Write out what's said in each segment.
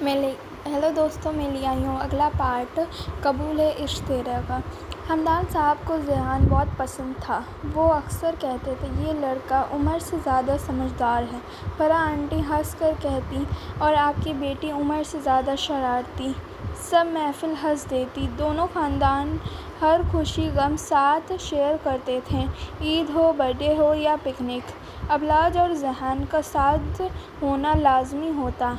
Hello دوستو، میں لے آئی ہوں اگلا پارٹ قبول عشق تیرا کا۔ ہمدان صاحب کو ذیحان بہت پسند تھا۔ وہ اکثر کہتے تھے یہ لڑکا عمر سے زیادہ سمجھدار ہے۔ فرح آنٹی ہنس کر کہتی اور آپ کی بیٹی عمر سے زیادہ شرارتی۔ سب محفل ہنس دیتی۔ دونوں خاندان ہر خوشی غم ساتھ شیئر کرتے تھے، عید ہو، برتھ ڈے ہو یا پکنک۔ ابلاج اور ذیحان کا ساتھ ہونا لازمی ہوتا۔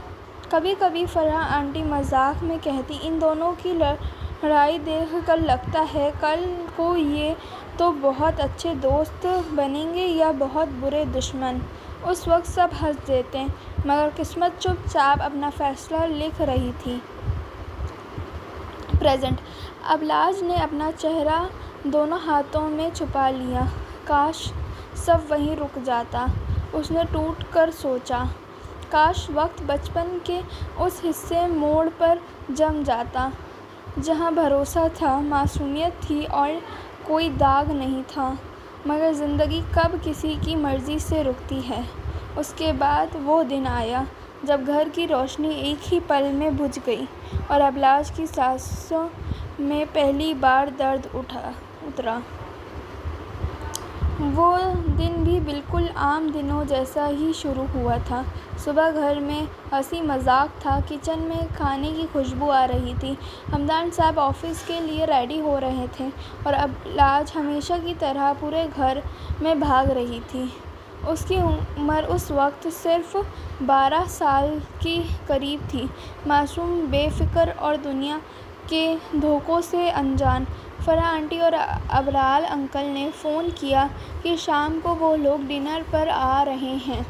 کبھی کبھی فرح آنٹی مذاق میں کہتی ان دونوں کی لڑائی دیکھ کر لگتا ہے کل کو یہ تو بہت اچھے دوست بنیں گے یا بہت برے دشمن۔ اس وقت سب ہنس دیتے مگر قسمت چپ چاپ اپنا فیصلہ لکھ رہی تھی۔ پریزنٹ۔ ابلاج نے اپنا چہرہ دونوں ہاتھوں میں چھپا لیا۔ کاش سب وہیں رک جاتا، اس نے ٹوٹ کر سوچا۔ کاش وقت بچپن کے اس حصے موڑ پر جم جاتا جہاں بھروسہ تھا، معصومیت تھی اور کوئی داغ نہیں تھا۔ مگر زندگی کب کسی کی مرضی سے رکتی ہے۔ اس کے بعد وہ دن آیا جب گھر کی روشنی ایک ہی پل میں بجھ گئی اور ابلاج کی سانسوں میں پہلی بار درد اترا۔ وہ دن بھی بالکل عام دنوں جیسا ہی شروع ہوا تھا۔ صبح گھر میں ہنسی مذاق تھا، کچن میں کھانے کی خوشبو آ رہی تھی، ہمدان صاحب آفس کے لیے ریڈی ہو رہے تھے اور ابلاج ہمیشہ کی طرح پورے گھر میں بھاگ رہی تھی۔ اس کی عمر اس وقت صرف 12 سال کے قریب تھی، معصوم، بے فکر اور دنیا کے دھوکوں سے انجان۔ فرح آنٹی اور ابرار انکل نے فون کیا کہ شام کو وہ لوگ ڈنر پر آ رہے ہیں۔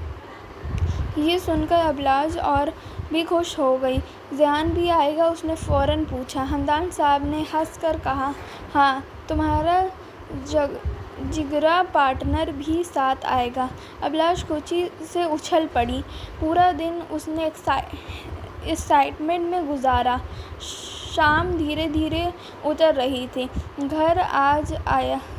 یہ سن کر ابلاج اور بھی خوش ہو گئی۔ ذیحان بھی آئے گا؟ اس نے فوراً پوچھا۔ ہمدان صاحب نے ہنس کر کہا، ہاں، تمہارا جگرا پارٹنر بھی ساتھ آئے گا۔ ابلاج خوشی سے اچھل پڑی۔ پورا دن اس نے ایکسائٹمنٹ میں گزارا۔ شام دھیرے دھیرے اتر رہی تھی۔ گھر آج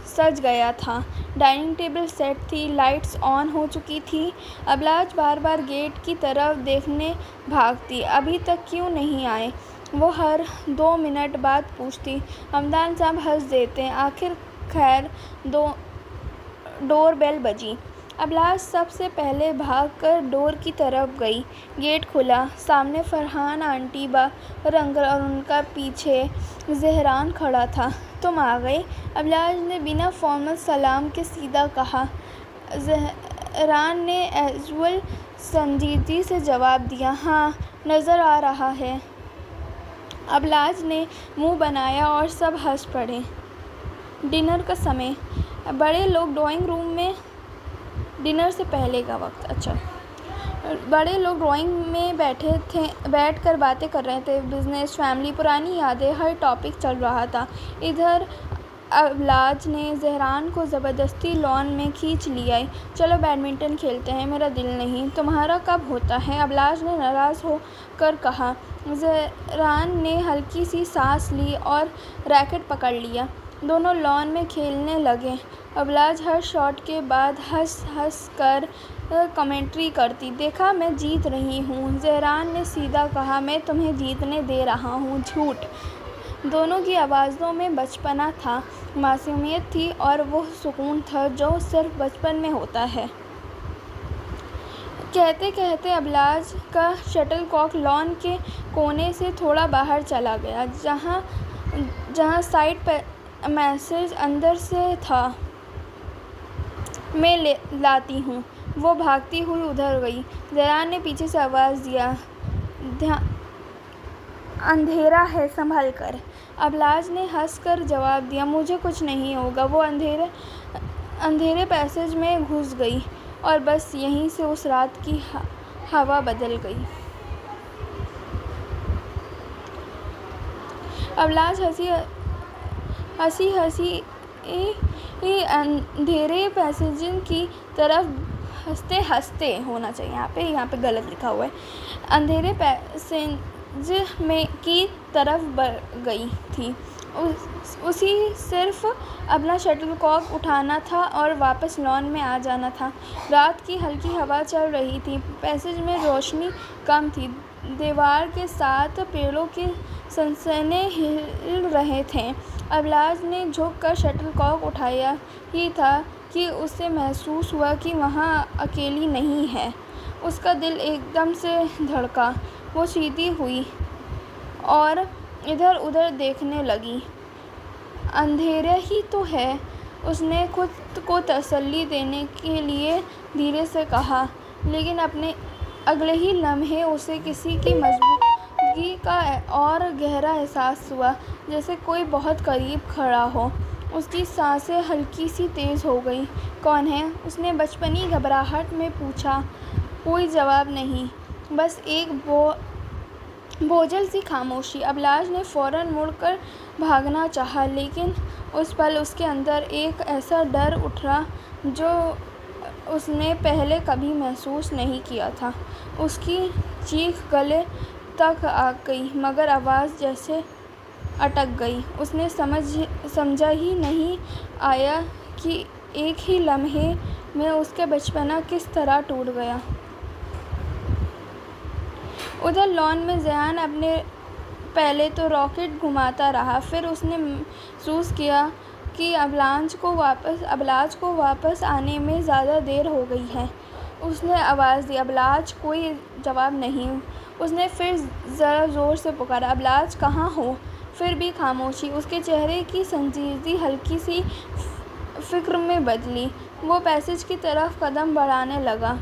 سج گیا تھا، ڈائننگ ٹیبل سیٹ تھی، لائٹس آن ہو چکی تھیں۔ ابلاج بار بار گیٹ کی طرف دیکھنے بھاگتی، ابھی تک کیوں نہیں آئے؟ وہ ہر 2 منٹ بعد پوچھتی۔ ہمدان صاحب ہنس دیتے۔ آخر کار ڈور بیل بجی۔ ابلاج سب سے پہلے بھاگ کر ڈور کی طرف گئی۔ گیٹ کھلا۔ سامنے فرحان آنٹی، باقر انکل اور ان کے پیچھے ذیحان کھڑا تھا۔ تم آ گئے؟ ابلاج نے بنا فارمل سلام کے سیدھا کہا۔ ذیحان نے ایزول سنجیدگی سے جواب دیا، ہاں، نظر آ رہا ہے۔ ابلاج نے منہ بنایا اور سب ہنس پڑے۔ ڈنر کا سمے۔ بڑے لوگ ڈرائنگ روم میں ڈنر سے پہلے کا وقت۔ اچھا۔ بڑے لوگ ڈرائنگ میں بیٹھ کر باتیں کر رہے تھے، بزنس، فیملی، پرانی یادیں، ہر ٹاپک چل رہا تھا۔ ادھر ابلاج نے ذیحان کو زبردستی لان میں کھینچ لیا۔ چلو بیڈمنٹن کھیلتے ہیں، میرا دل نہیں۔ تمہارا کب ہوتا ہے؟ ابلاج نے ناراض ہو کر کہا۔ ذیحان نے ہلکی سی سانس لی اور ریکٹ پکڑ لیا۔ دونوں لان میں کھیلنے لگے۔ ابلاج ہر شاٹ کے بعد ہنس ہنس کر کمنٹری کرتی، دیکھا، میں جیت رہی ہوں۔ ذیحان نے سیدھا کہا، میں تمہیں جیتنے دے رہا ہوں؟ جھوٹ۔ دونوں کی آوازوں میں بچپنا تھا، معصومیت تھی اور وہ سکون تھا جو صرف بچپن میں ہوتا ہے۔ کہتے کہتے ابلاج کا شٹل کاک لان کے کونے سے تھوڑا باہر چلا گیا، جہاں سائڈ میسج اندر سے تھا۔ میں لاتی ہوں۔ وہ بھاگتی ہوئی ادھر گئی۔ ذیحان نے پیچھے سے آواز دیا، اندھیرا ہے، سنبھل کر۔ ابلاج نے ہنس کر جواب دیا، مجھے کچھ نہیں ہوگا۔ وہ اندھیرے پیسیج میں گھس گئی اور بس یہیں سے اس رات کی ہوا بدل گئی۔ ابلاج ہنسی ہنسی اندھیرے پیسیج کی طرف ہنستے ہونا چاہیے، یہاں پہ غلط لکھا ہوا ہے، اندھیرے پیسیج کی طرف بڑھ گئی تھی۔ اسے صرف اپنا شٹل کاک اٹھانا تھا اور واپس لان میں آ جانا تھا۔ رات کی ہلکی ہوا چل رہی تھی، پیسیج میں روشنی کم تھی، دیوار کے ساتھ پیڑوں کے سنسنے ہل رہے تھے۔ ابلاج نے جھک کر شٹل کاک اٹھایا ہی تھا کہ اسے محسوس ہوا کہ وہاں اکیلی نہیں ہے۔ اس کا دل ایک دم سے دھڑکا۔ وہ سیدھی ہوئی اور ادھر ادھر دیکھنے لگی۔ اندھیرا ہی تو ہے، اس نے خود کو تسلی دینے کے لیے دھیرے سے کہا، لیکن اگلے ہی لمحے اسے کسی کی موجودگی کا اور گہرا احساس ہوا، جیسے کوئی بہت قریب کھڑا ہو۔ اس کی سانسیں ہلکی سی تیز ہو گئیں۔ کون ہے؟ اس نے بچپنی گھبراہٹ میں پوچھا۔ کوئی جواب نہیں، بس ایک بوجھل سی خاموشی۔ ابلاج نے فوراً مڑ کر بھاگنا چاہا، لیکن اس پل اس کے اندر ایک ایسا ڈر اٹھا جو اس نے پہلے کبھی محسوس نہیں کیا تھا۔ اس کی چیخ گلے تک آ گئی، مگر آواز جیسے اٹک گئی۔ اس نے سمجھا ہی نہیں آیا کہ ایک ہی لمحے میں اس کا بچپنا کس طرح ٹوٹ گیا۔ ادھر لان میں ذیان اپنے پہلے تو راکٹ گھماتا رہا، پھر اس نے محسوس کیا کہ ابلاج کو واپس آنے میں زیادہ دیر ہو گئی ہے۔ اس نے آواز دی، ابلاج! کوئی جواب نہیں۔ اس نے پھر ذرا زور سے پکارا، ابلاج کہاں ہو؟ پھر بھی خاموشی۔ اس کے چہرے کی سنجیدگی ہلکی سی فکر میں بدلی۔ وہ پیسیج کی طرف قدم بڑھانے لگا۔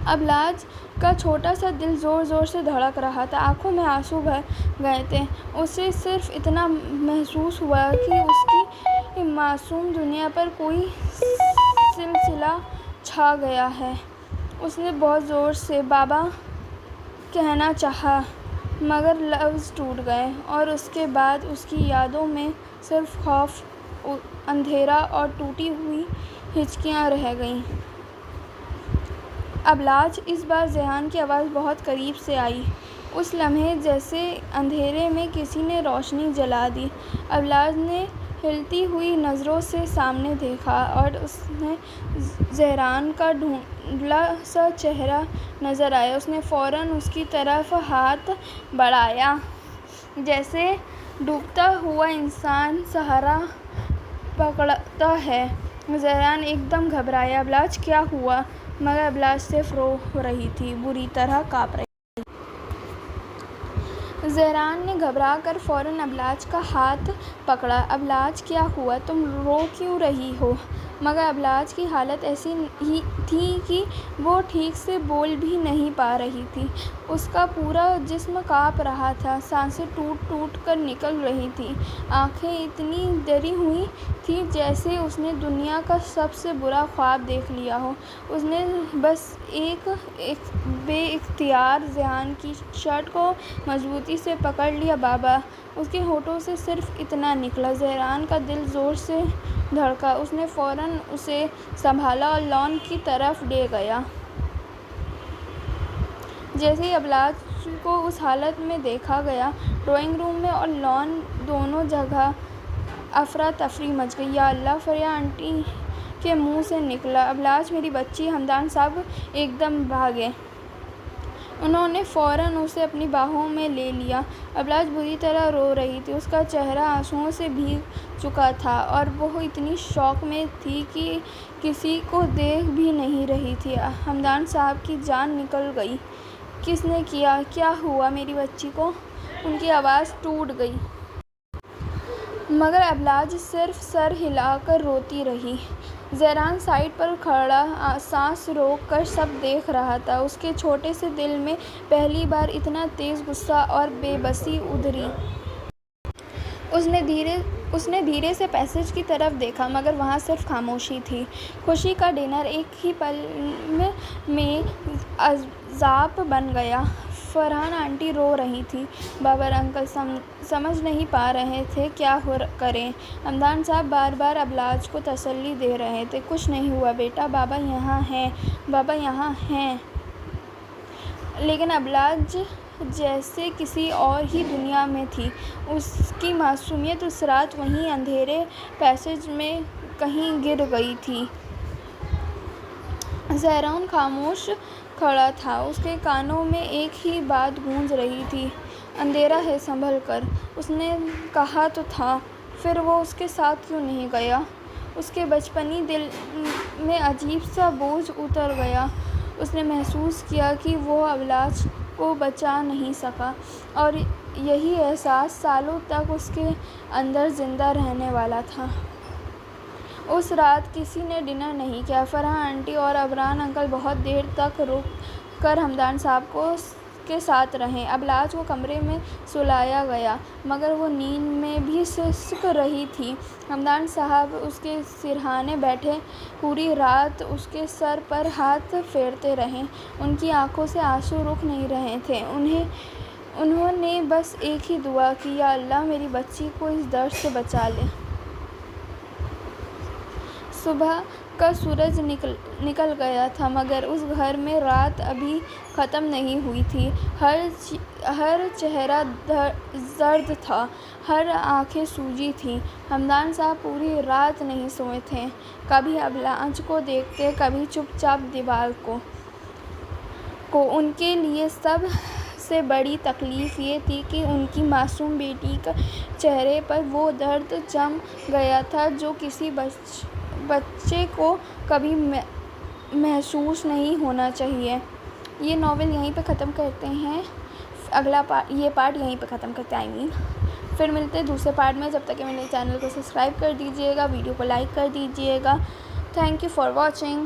ابلاج کا چھوٹا سا دل زور زور سے دھڑک رہا تھا، آنکھوں میں آنسو بھر گئے تھے۔ اسے صرف اتنا محسوس ہوا کہ اس کی معصوم دنیا پر کوئی سلسلہ چھا گیا ہے۔ اس نے بہت زور سے بابا کہنا چاہا، مگر لفظ ٹوٹ گئے، اور اس کے بعد اس کی یادوں میں صرف خوف، اندھیرا اور ٹوٹی ہوئی ہچکیاں رہ گئیں۔ ابلاج! اس بار ذیان کی آواز بہت قریب سے آئی، اس لمحے جیسے اندھیرے میں کسی نے روشنی جلا دی۔ ابلاج نے ہلتی ہوئی نظروں سے سامنے دیکھا اور اسے ذیان کا دھندلا سا چہرہ نظر آیا۔ اس نے فوراً اس کی طرف ہاتھ بڑھایا، جیسے ڈوبتا ہوا انسان سہارا پکڑتا ہے۔ ذیان ایک دم گھبرایا۔ ابلاج کیا ہوا؟ مگر ابلاج صرف رو رہی تھی، بری طرح کانپ رہی تھی۔ ذیان نے گھبرا کر فوراً ابلاج کا ہاتھ پکڑا۔ ابلاج کیا ہوا؟ تم رو کیوں رہی ہو؟ مگر ابلاج کی حالت ایسی تھی کہ وہ ٹھیک سے بول بھی نہیں پا رہی تھی۔ اس کا پورا جسم کانپ رہا تھا، سانسیں ٹوٹ ٹوٹ کر نکل رہی تھیں، آنکھیں اتنی ڈری ہوئی تھیں جیسے اس نے دنیا کا سب سے برا خواب دیکھ لیا ہو۔ اس نے بس بے اختیار ذیان کی شرٹ کو مضبوطی سے پکڑ لیا۔ بابا! اس کے ہونٹوں سے صرف اتنا نکلا۔ ذیان کا دل زور سے دھڑکا۔ اس نے فوراً اسے سنبھالا اور لان کی طرف لے گیا۔ جیسے ہی ابلاج کو اس حالت میں دیکھا گیا، ڈرائنگ روم میں اور لان دونوں جگہ افراتفری مچ گئی۔ یا اللہ! فریاد آنٹی کے منہ سے نکلا۔ ابلاج میری بچی! ہمدان صاحب ایک دم بھاگے۔ انہوں نے فوراً اسے اپنی باہوں میں لے لیا۔ ابلاج بری طرح رو رہی تھی، اس کا چہرہ آنسوؤں سے بھیگ چکا تھا اور وہ اتنی شوق میں تھی کہ کسی کو دیکھ بھی نہیں رہی تھی۔ ہمدان صاحب کی جان نکل گئی۔ کس نے کیا؟ کیا ہوا میری بچی کو؟ ان کی آواز ٹوٹ گئی۔ مگر ابلاج صرف سر ہلا کر روتی رہی۔ ذیان سائٹ پر کھڑا سانس روک کر سب دیکھ رہا تھا۔ اس کے چھوٹے سے دل میں پہلی بار اتنا تیز غصہ اور بے بسی ابھری۔ اس نے دھیرے سے پیسیج کی طرف دیکھا، مگر وہاں صرف خاموشی تھی۔ خوشی کا ڈنر ایک ہی پل میں عذاب بن گیا۔ فرحان آنٹی رو رہی تھیں، بابر انکل سمجھ نہیں پا رہے تھے کیا کریں۔ ہمدان صاحب بار بار ابلاج کو تسلی دے رہے تھے، کچھ نہیں ہوا بیٹا، بابا یہاں ہیں، بابا یہاں ہیں۔ لیکن ابلاج جیسے کسی اور ہی دنیا میں تھی۔ اس کی معصومیت اس رات وہیں اندھیرے پیسیج میں کہیں گر گئی تھی۔ ذیان خاموش کھڑا تھا۔ اس کے کانوں میں ایک ہی بات گونج رہی تھی، اندھیرا ہے، سنبھل کر۔ اس نے کہا تو تھا، پھر وہ اس کے ساتھ کیوں نہیں گیا؟ اس کے بچپنی دل میں عجیب سا بوجھ اتر گیا۔ اس نے محسوس کیا کہ وہ ابلاج کو بچا نہیں سکا، اور یہی احساس سالوں تک اس کے اندر زندہ رہنے والا تھا۔ اس رات کسی نے ڈنر نہیں کیا۔ فرحان آنٹی اور عمران انکل بہت دیر تک رک کر ہمدان صاحب کے ساتھ رہے۔ ابلاج کو کمرے میں سلایا گیا، مگر وہ نیند میں بھی سسک رہی تھی۔ ہمدان صاحب اس کے سرہانے بیٹھے پوری رات اس کے سر پر ہاتھ پھیرتے رہے۔ ان کی آنکھوں سے آنسو رک نہیں رہے تھے۔ انہوں نے بس ایک ہی دعا کی، یا اللہ میری بچی کو اس درد سے بچا لے۔ صبح کا سورج نکل گیا تھا، مگر اس گھر میں رات ابھی ختم نہیں ہوئی تھی۔ ہر چہرہ زرد تھا، ہر آنکھیں سوجی تھیں۔ ہمدان صاحب پوری رات نہیں سوئے تھے۔ کبھی ابلاج کو دیکھتے، کبھی چپ چاپ دیوار کو۔ ان کے لیے سب سے بڑی تکلیف یہ تھی کہ ان کی معصوم بیٹی کے چہرے پر وہ درد جم گیا تھا جو کسی بچے کو کبھی محسوس نہیں ہونا چاہیے۔ یہ ناول یہیں پہ ختم کرتے ہیں، یہ پارٹ یہیں پہ ختم کرتے ہیں پھر ملتے ہیں دوسرے پارٹ میں۔ جب تک کہ میرے چینل کو سبسکرائب کر دیجیے گا، ویڈیو کو لائک کر دیجیے گا۔ Thank you for watching.